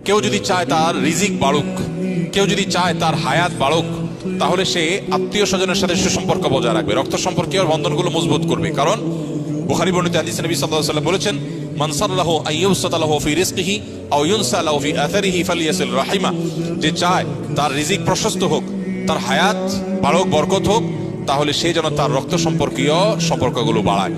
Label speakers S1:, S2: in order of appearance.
S1: কেউ যদি চায় তার রিজিক বাড়ুক, কেউ যদি চায় তার হায়াত বাড়ুক, তাহলে সে আত্মীয় স্বজনের সাথে সুসম্পর্ক বজায় রাখবে, রক্ত সম্পর্কীয় বন্ধনগুলো মজবুত করবে। কারণ বুখারী বর্ণিত হাদিসে নবী সাল্লাল্লাহু আলাইহি ওয়াসাল্লাম বলেছেন, মান সাল্লাহু আন ইউসাতা লাহু ফি রিজকিহি আও ইউনসা লাহু ফি আথারিহি ফালিয়াসিল রাহিমা। যে চায় তার রিজিক প্রশস্ত হোক, তার হায়াত বাড়ুক, বরকত হোক, তাহলে সে যেন তার রক্ত সম্পর্কীয় সম্পর্কগুলো বাড়ায়।